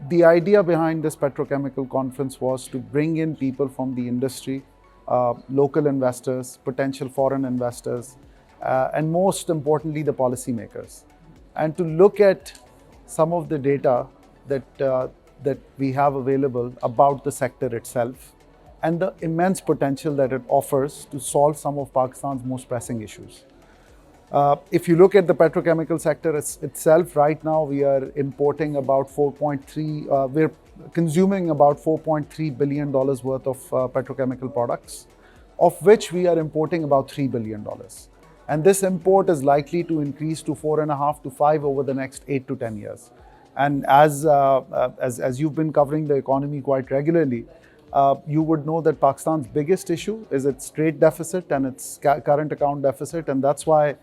The idea behind this petrochemical conference was to bring in people from the industry, local investors, potential foreign investors, and most importantly, the policymakers, and to look at some of the data that we have available about the sector itself and the immense potential that it offers to solve some of Pakistan's most pressing issues. If you look at the petrochemical sector itself, right now we are importing about we're consuming about $4.3 billion worth of petrochemical products, of which we are importing about $3 billion. And this import is likely to increase to 4.5 to 5 over the next 8 to 10 years. And as you've been covering the economy quite regularly, you would know that Pakistan's biggest issue is its trade deficit and its current account deficit, and that's why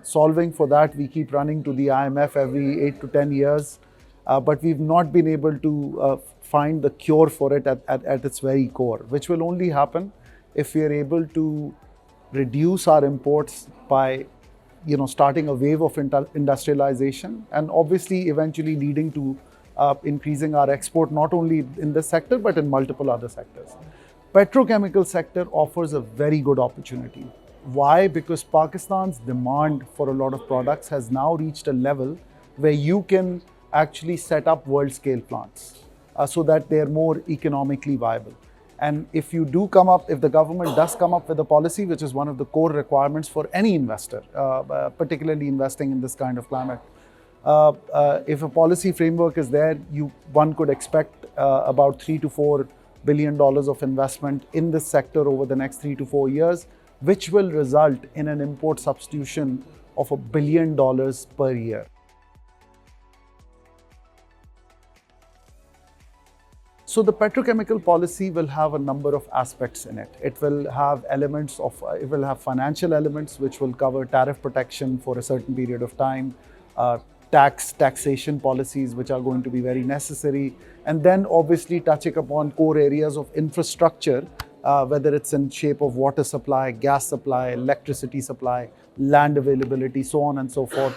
solving for that, we keep running to the IMF every 8 to 10 years, but we've not been able to find the cure for it at its very core, which will only happen if we are able to reduce our imports by starting a wave of industrialization, and obviously eventually leading to increasing our export, not only in this sector, but in multiple other sectors. Petrochemical sector offers a very good opportunity. Why? Because Pakistan's demand for a lot of products has now reached a level where you can actually set up world-scale plants so that they're more economically viable. And if the government does come up with a policy, which is one of the core requirements for any investor, particularly investing in this kind of climate, if a policy framework is there, one could expect about $3 to $4 billion of investment in this sector over the next 3 to 4 years, which will result in an import substitution of $1 billion per year. So the petrochemical policy will have a number of aspects in it. It will have financial elements, which will cover tariff protection for a certain period of time, taxation policies, which are going to be very necessary, and then obviously touching upon core areas of infrastructure, whether it's in shape of water supply, gas supply, electricity supply, land availability, so on and so forth,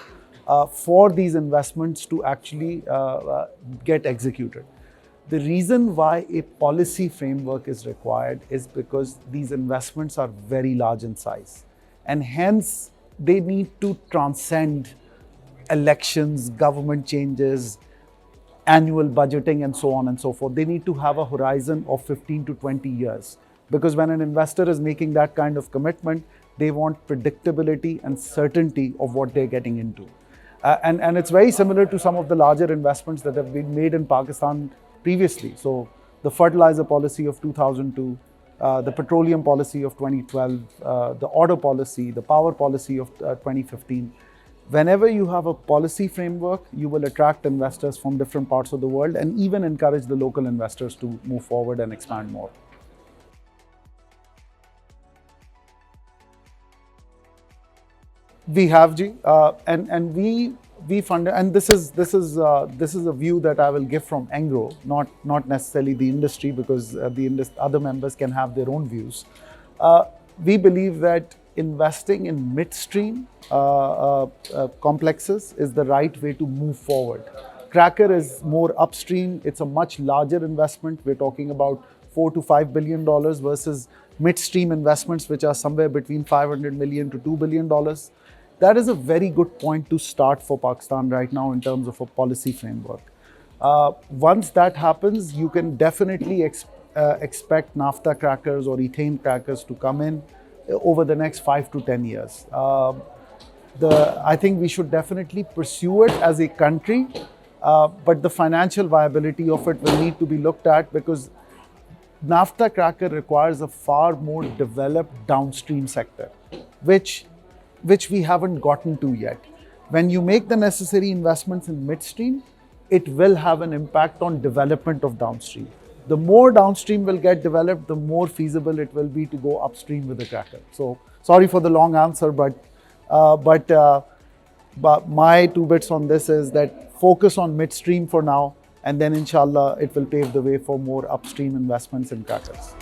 for these investments to actually get executed. The reason why a policy framework is required is because these investments are very large in size, and hence they need to transcend elections, government changes, annual budgeting, and so on and so forth. They need to have a horizon of 15 to 20 years. Because when an investor is making that kind of commitment, they want predictability and certainty of what they're getting into. And it's very similar to some of the larger investments that have been made in Pakistan previously. So the fertilizer policy of 2002, the petroleum policy of 2012, the order policy, the power policy of 2015. Whenever you have a policy framework, you will attract investors from different parts of the world and even encourage the local investors to move forward and expand more. We have, Ji, and we fund, and this is a view that I will give from Engro, not necessarily the industry, because other members can have their own views. We believe that investing in midstream complexes is the right way to move forward. Cracker is more upstream; it's a much larger investment. We're talking about $4 to $5 billion versus midstream investments, which are somewhere between $500 million to $2 billion. That is a very good point to start for Pakistan right now in terms of a policy framework. Once that happens, you can definitely expect naphtha crackers or ethane crackers to come in over the next 5 to 10 years. I think we should definitely pursue it as a country, but the financial viability of it will need to be looked at, because naphtha cracker requires a far more developed downstream sector, which we haven't gotten to yet. When you make the necessary investments in midstream, it will have an impact on development of downstream. The more downstream will get developed, the more feasible it will be to go upstream with the cracker. So sorry for the long answer, but my 2 bits on this is that focus on midstream for now, and then inshallah it will pave the way for more upstream investments in crackers.